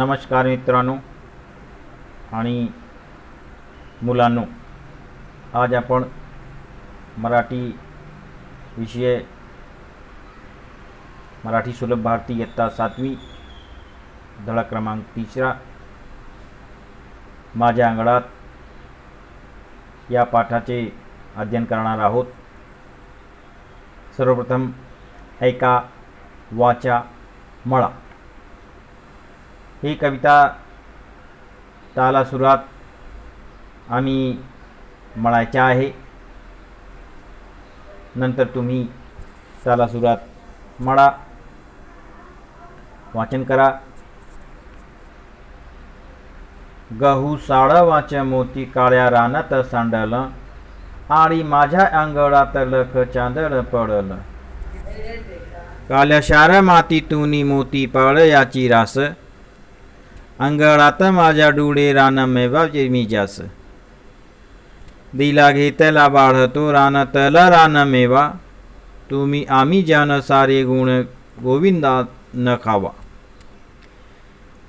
नमस्कार मित्रांनो आणि मुलांनो, आज आपण मराठी विषय मराठी सुलभ भारती इयत्ता 7वी धडा क्रमांक 3 माझ्या अंगणात या पाठाचे अध्ययन करणार आहोत। सर्वप्रथम ऐका, वाचा, मळा। ही कविता ताला सुरात आम्ही म्हणायच्या आहे। नंतर तुम्ही ताला सुरात म्हणा, वाचन करा। गहू साळवाचे मोती काळ्या रानात सांडलं, आणि माझ्या अंगणात लख चांदळ पडलं। काल्या शार मातीतून मोती पळयाची रास, अंगणात माझ्या डुळे रान मेवाचे मी जास। दिला घेतला बाळतो रानातला रान मेवा, तुम्ही आम्ही जान सारे गुण गोविंदा न खावा।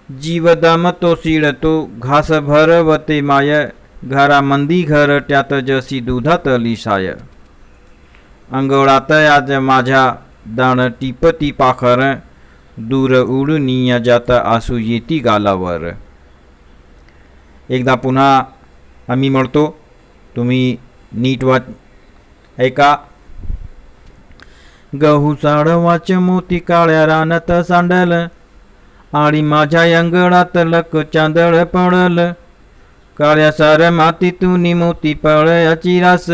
जीव दमतो शिडतो घास भरवते माय, घरामंदी घर त्यात जशी दुधात लिसाय। अंगणात आज माझ्या दाण टिपती पाखर, दूर उडून जात आसू येती गालावर। एकदा पुन्हा आम्ही म्हणतो, तुम्ही नीट ऐका। गहू साळवाचे मोती काळ्या रानात सांडलं, आणि माझ्या अंगणात लख चांदळ पडलं। काळ्या सार मातीतून मोती पळयाची रास,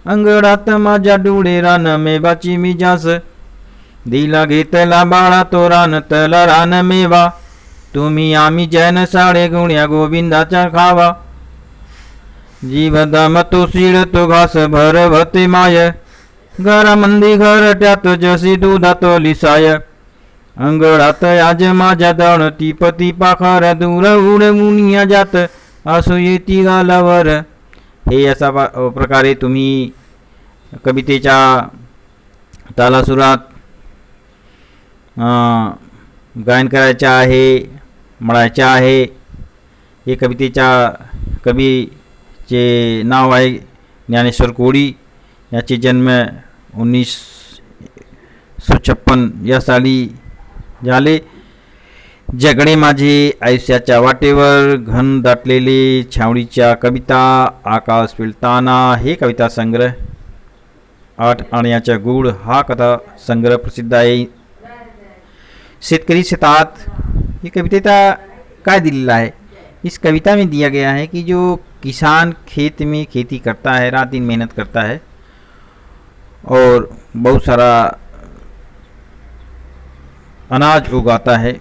अंगणात माझ्या डोळे रान मेवाची मी जास। दिला घेतला बाळा तो रानतला रान मेवा, तुम्ही आम्ही जैन साडे गुण्या गोविंदाचा खावा। जीव दमतो शिडतो घास भरवते माय, घरामंदी घर त्यात जशी दुधात लिसाय। अंगणात आज माझ्या दाण टिपती पाखर, दूर उडवून जात आसू येती गालावर। हे अशा प्रकारे तुम्ही कवितेच्या तालासुरात गायन करायचे आहे, म्हणायचे आहे। हे कवितेच्या कवीचे नाव आहे ज्ञानेश्वर कोळी। याचे जन्म 1956 या साली झाले। जगणे माझे आयुष्याच्या वाटेवर, घन दाटलेले छावणीच्या कविता, आकाश फिरताना हे कविता संग्रह, 8 आण्याचा गुळ हा कथा संग्रह प्रसिद्ध आहे। शेतकरी शेतात ये कविता क्या दिल्ला है। इस कविता में दिया गया है कि जो किसान खेत में खेती करता है, रात दिन मेहनत करता है और बहुत सारा अनाज उगाता है,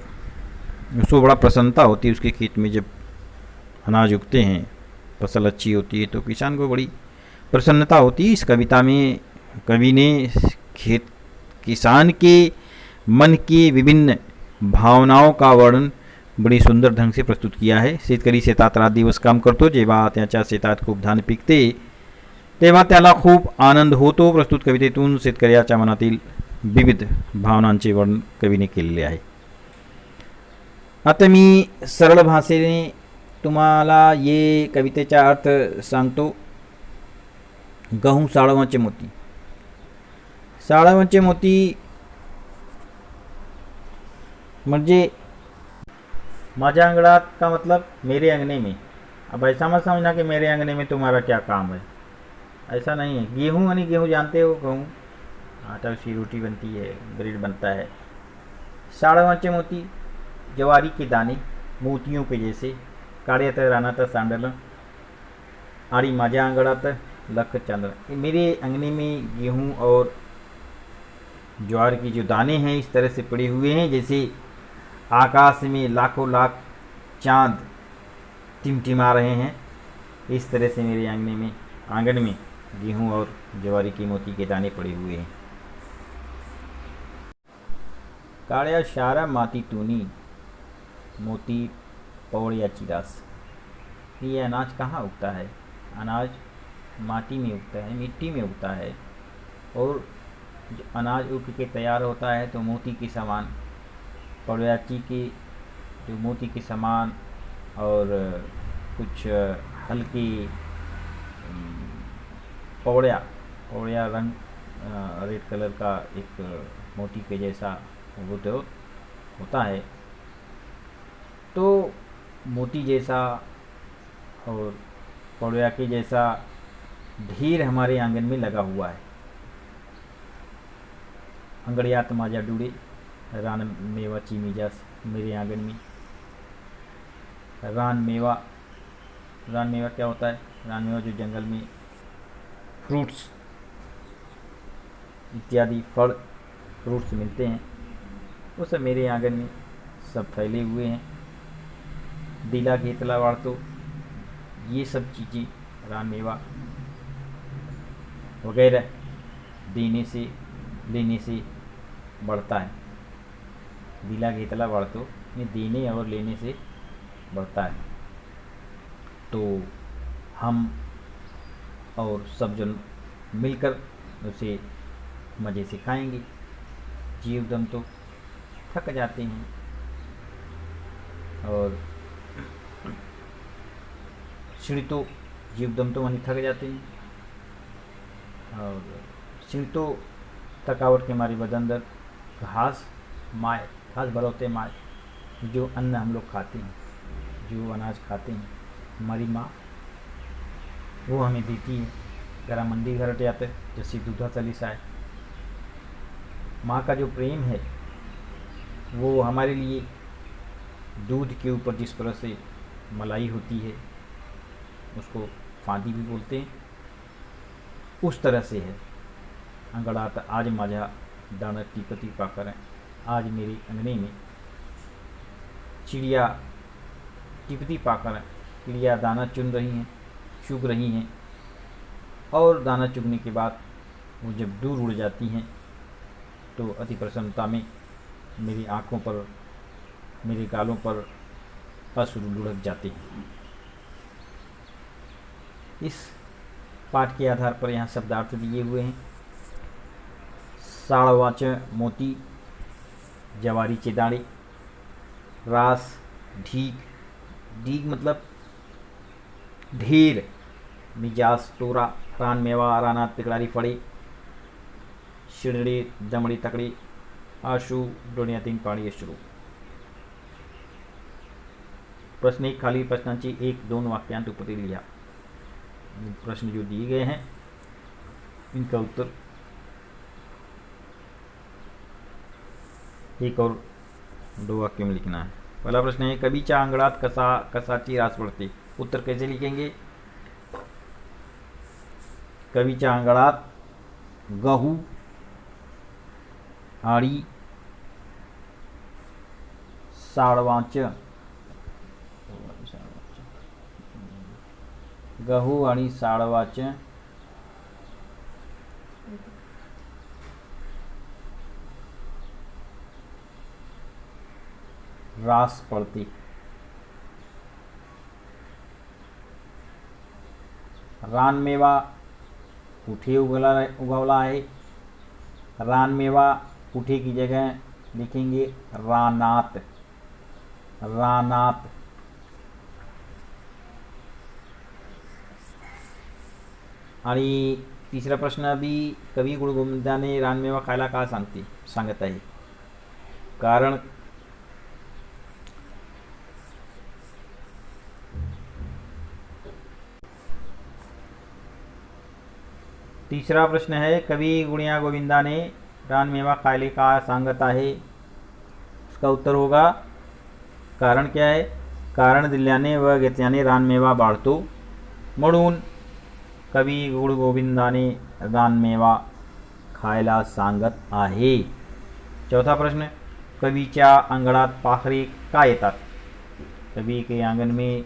उसको बड़ा प्रसन्नता होती है। उसके खेत में जब अनाज उगते हैं, फसल अच्छी होती है, तो किसान को बड़ी प्रसन्नता होती है। इस कविता में कवि ने किसान के मन की विभिन्न भावनाओं का वर्णन बड़ी सुंदर ढंग से प्रस्तुत किया है। शेतकरी शेतात रात दिवस काम करतो, जेव्हा त्याच्या शेतात खूप धान पिकते तेव्हा त्याला खूप आनंद होतो। प्रस्तुत कवितेतून शेतकऱ्याच्या मनातील विविध भावनांचे वर्णन कवीने केलेले आहे। आता मी सरळ भाषेने तुम्हाला ये कवितेचा अर्थ सांगतो। गहू साळवाचे मोती। साळवाचे मोती म्हणजे माझ्या अंगणात का मतलब मेरे अंगने में। अब ऐसा मत समझना कि मेरे अंगने में तुम्हारा क्या काम है, ऐसा नहीं है। गेहूँ यानी गेहूँ जानते हो, गेहूँ आटा उसकी रोटी बनती है, ब्रेड बनता है। साळवाचे मोती, जवारी के दाने मोतियों के जैसे, काळ्यात रानात सांडलं, आणि माझ्या अंगणात लख चांदळ। मेरे अंगने में गेहूँ और ज्वार की जो दाने हैं इस तरह से पड़े हुए हैं जैसे आकाश में लाखों लाख चांद टिमटिमा रहे हैं। इस तरह से मेरे आंगन में गेहूं और ज्वारी के मोती के दाने पड़े हुए हैं। काळ्या शारा मातीतूनी मोती पवळयाची रास। ये अनाज कहाँ उगता है? अनाज माटी में उगता है, मिट्टी में उगता है, और अनाज उग के तैयार होता है तो मोती के समान पवळयाची के जो मोती के समान और कुछ हल्की पौड़िया पौड़िया रंग रेड कलर का एक मोती के जैसा वो तो होता है। तो मोती जैसा और पौड़िया के जैसा ढेर हमारे आंगन में लगा हुआ है। अंगड़ियात माजा डूड़े रान मेवा चीमीजास, मेरे आंगन में रान मेवा क्या होता है? रान मेवा जो जंगल में फ्रूट्स इत्यादि फल फ्रूट्स मिलते हैं, वो सब मेरे आंगन में सब फैले हुए हैं। दिला घेतला वार्तो, ये सब चीज़ें रान मेवा वगैरह देने से लेने से बढ़ता है। दिला घेतला वार्तो में देने और लेने से बढ़ता है। तो हम और सब जन मिलकर उसे मज़े से खाएंगे। जीव दम तो थक जाते हैं और शिणितो जीव दम तो वहीं थक जाते हैं और शिणितो थकावट के मारे बदन दर घास भरौते माए, जो अन्न हम लोग खाते हैं, जो अनाज खाते हैं, हमारी माँ वो हमें देती है। गरा मंडी घर जाते जैसे दूधा तलिस आए। माँ का जो प्रेम है वो हमारे लिए दूध के ऊपर जिस तरह से मलाई होती है, उसको फांदी भी बोलते हैं, उस तरह से है। अंगड़ात आज माझा दाना टीपती पाकर है। आज मेरे अंगने में चिड़िया टिपती पाकर, चिड़िया दाना चुन रही हैं, चुग रही हैं, और दाना चुगने के बाद वो जब दूर उड़ जाती हैं तो अति प्रसन्नता में मेरी आँखों पर, मेरे गालों पर अश्रु लुढ़क जाते हैं। इस पाठ के आधार पर यहाँ शब्दार्थ दिए हुए हैं। साड़वाच मोती, जवारी चेदाड़ी, रास ढीक, ढीक मतलब ढेर, मिजाज तोरा, रान मेवा राना तिकड़ारी फड़ी, शिड़ड़ी दमड़ी तकड़ी, आशु डोनिया तीन पाड़ी शुरू। प्रश्न एक खाली प्रश्नांची 1-2 वाक्यांत उत्तर लिया। प्रश्न जो दिए गए हैं इनका उत्तर एक और 2 वाक्यों में लिखना है। पहला प्रश्न है कभी चा अंगड़ात कसाची रास पड़ती। उत्तर कैसे लिखेंगे? कभी चा अंगड़ात गहू आड़ी साड़वाच, गहू आणि साड़वाच रास पड़ती। रान मेवा उठे उगवला है। रान मेवा उठे की जगह लिखेंगे रानात, रानात। आणि तीसरा प्रश्न अभी कवी गुण गोविंदाने रानमेवा खायला का सांगत आहे? कारण तीसरा प्रश्न है कवि गुणिया गोविंदा ने रानमेवा खायले का सांगत आहे। उसका उत्तर होगा कारण क्या है? कारण दिल्याने व घेतल्याने रानमेवा वाढतो, म्हणून कवी गुण गोविंदाने रानमेवा खायला सांगत आहे। चौथा प्रश्न कवीच्या अंगणात पाखरे का येतात? कवि के आंगन में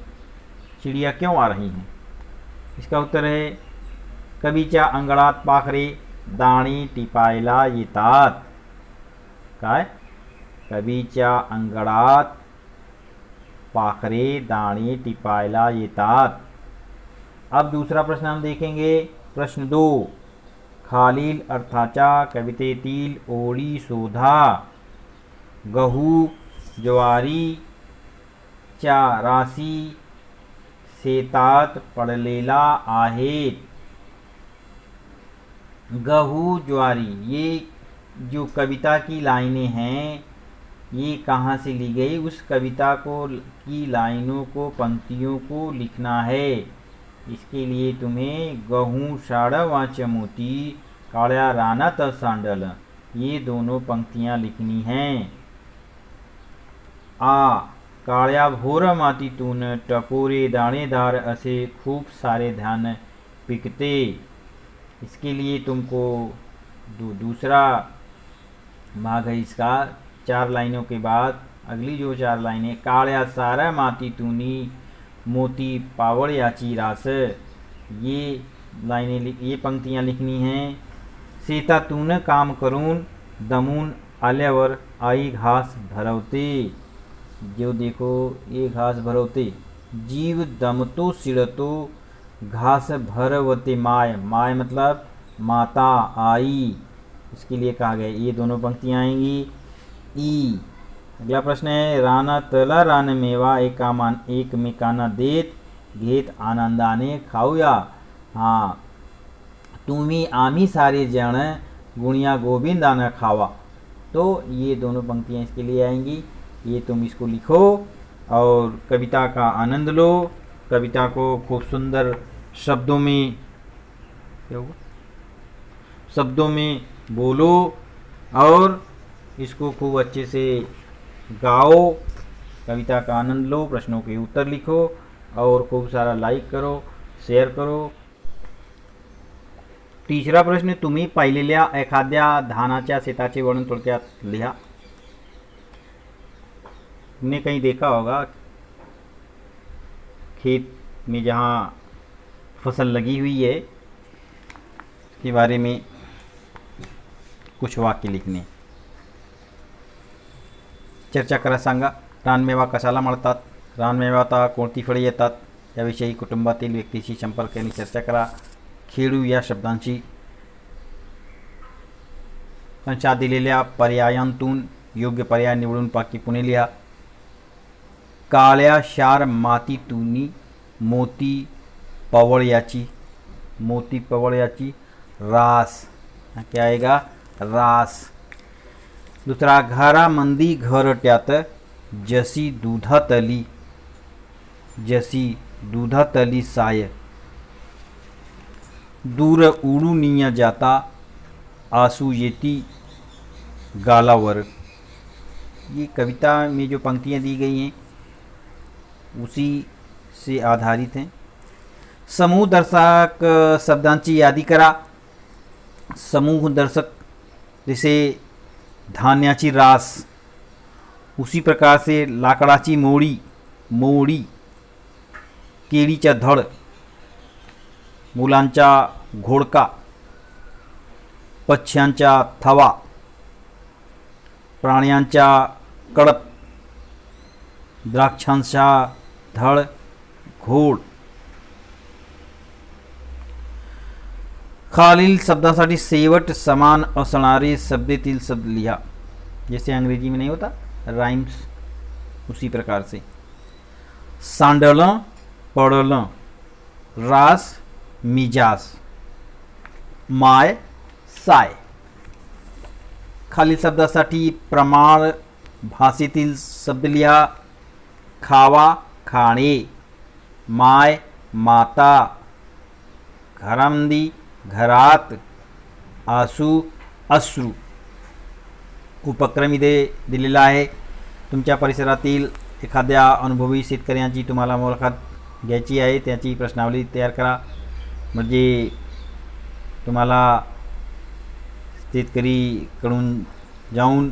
चिड़िया क्यों आ रही हैं? इसका उत्तर है कवीच्या अंगणात पाखरे दाणी टिपायला येतात। काय? कवीच्या अंगणात पाखरे दाणे टिपायला येतात। अब दूसरा प्रश्न हम देखेंगे। प्रश्न 2 खालील अर्थाच्या कवितेतील ओळी शोधा। गहू ज्वारी च्या राशी शेतात पडलेला आहेत. गहू ज्वारी, ये जो कविता की लाइनें हैं ये कहाँ से ली गई, उस कविता को की लाइनों को, पंक्तियों को लिखना है. इसके लिए तुम्हें गहू शाळा वाच मोती काळ्या रानात सांडल, ये दोनों पंक्तियाँ लिखनी हैं. आ काळ्या भोर मातीतून टपोरे दाणेदार असे खूब सारे धान पिकते. इसके लिए तुमको दूसरा भाग है इसका. 4 लाइनों के बाद अगली जो 4 लाइनें, काळ्या सारा मातीतूनी मोती पावळ्याची रास, ये लाइनें, ये पंक्तियाँ लिखनी हैं. शेतातून काम करून दमून आल्यावर आई घास भरवते. जो देखो ये घास भरवते. जीव दमतो सिडतो घास भरवते माय, माय मतलब माता, आई, इसके लिए कहा गया. ये दोनों पंक्तियाँ आएंगी. ई. अगला प्रश्न है, रानातला रानमेवा एकमेकांना देत घेत आनंदाने खाऊया. हाँ, तुम्ही आम्ही सारे जण गुणिया गोविंदाना खावा. तो ये दोनों पंक्तियाँ इसके लिए आएंगी. ये तुम इसको लिखो और कविता का आनंद लो. कविता को खूब सुंदर शब्दों में, क्या होगा, शब्दों में बोलो और इसको खूब अच्छे से गाओ. कविता का आनंद लो, प्रश्नों के उत्तर लिखो और खूब सारा लाइक करो, शेअर करो. तीसरा प्रश्न, तुम्ही पाहिलेल्या एखाद्या धानाच्या शेताचे वर्णन थोडक्यात लिहा. तुमने कहीं देखा होगा खेत में जहाँ फसल लगी हुई है, के बारे में कुछ वाक्य लिखने. चर्चा करा सांगा. रानमेवा कशाला म्हणतात, रानमेवाता कोणती फळे येतात याविषयी कुटुंबातील व्यक्तीशी संपर्काने चर्चा करा. खेळू या शब्दांची पंचात दिलेल्या पर्यायांतून योग्य पर्याय निवडून वाक्य पुणे लिहा. काळ्या शार मातीतूनी मोती पवळ्याची, मोती पवळ्याची रास, क्या आएगा, रास. दूसरा, घरामंदी घरट्यात जशी दुधातली, जशी दुधातली साय, दूर उडून जाता आंसू येती गालावर. ये कविता में जो पंक्तियाँ दी गई हैं उसी से आधारित हैं. समूह दर्शक शब्दांची यादी करा. समूह दर्शक जैसे धान्याची रास, उसी प्रकार से लाकडाची मोडी, मोडी, केळीच्या धड, मुलांचा घोडका, पक्ष्यांचा थवा, प्राण्यांचा कळप, द्राक्षांचा धड, घोड. खालील शब्दांसाठी शेवट समान असणारे शब्देतील शब्द लिहा. जैसे अंग्रेजी में नहीं होता राइम्स, उसी प्रकार से. सांडलं, पडलं, रास, मिजास, माय, साय. खालील शब्दासाठी प्रमाण भाषेतील शब्द लिहा. खावा, खाणे, माय, माता, घरामंदी, घरात, आसू, अश्रू. उपक्रम इथे दिलेला आहे. तुमच्या परिसरातील एखाद्या अनुभवी शेतकऱ्यांची तुम्हाला मुलाखत घ्यायची आहे, त्याची प्रश्नावली तयार करा. म्हणजे तुम्हाला शेतकरीकडून जाऊन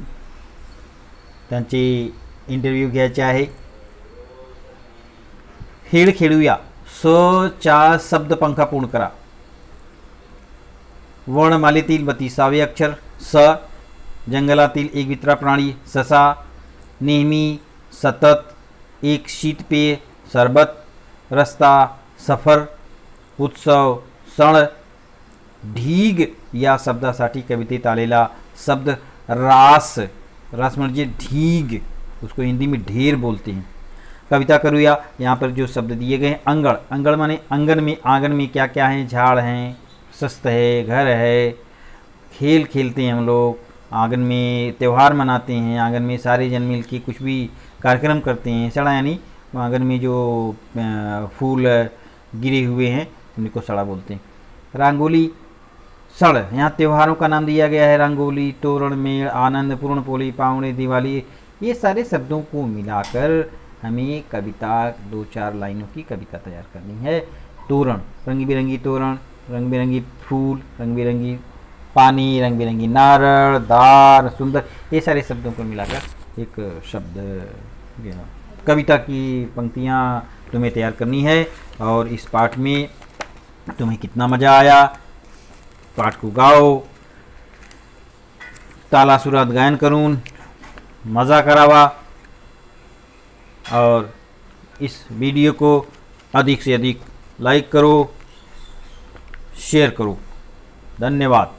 त्यांचे इंटरव्ह्यू घ्यायचे आहे. खेळ खेळूया, स चा शब्दपंखा पूर्ण करा. वर्णमालेतील 32वे अक्षर स. जंगलातील एक विचित्र प्राणी ससा. नेहमी, सतत, एक शीतपेय, सरबत, रस्ता, सफर, उत्सव, सण. ढीग या शब्दासाठी कवितेत आलेला शब्द रास. रास म्हणजे ढीग, उसको हिंदी में ढेर बोलते हैं. कविता करूया। यहाँ पर जो शब्द दिए गए हैं, अंगड़, अंगड़ माने आंगन में, आंगन में क्या क्या है, झाड़ हैं, सस्त है, घर है, खेल खेलते हैं हम लोग, आंगन में त्यौहार मनाते हैं, आंगन में सारे जन मिल के कुछ भी कार्यक्रम करते हैं। सड़ा यानी आंगन में जो फूल गिरे हुए हैं उनको सड़ा बोलते हैं। रंगोली, सड़, यहाँ त्योहारों का नाम दिया गया है, रंगोली, तोरण, मेड़, आनंद, पूर्णपोली, पावणे, दिवाली, ये सारे शब्दों को मिलाकर हमें कविता 2-4 लाइनों की कविता तैयार करनी है। तोरण, रंग बिरंगी तोरण, रंग बिरंगी फूल, रंग बिरंगी पानी, रंग बिरंगी नारळ, दार, सुंदर, ये सारे शब्दों को मिलाकर एक शब्द कविता की पंक्तियाँ तुम्हें तैयार करनी है। और इस पाठ में तुम्हें कितना मज़ा आया, पाठ को गाओ, ताला सुरात गायन करून, मज़ा करावा और इस वीडियो को अधिक से अधिक लाइक करो, शेयर करो। धन्यवाद।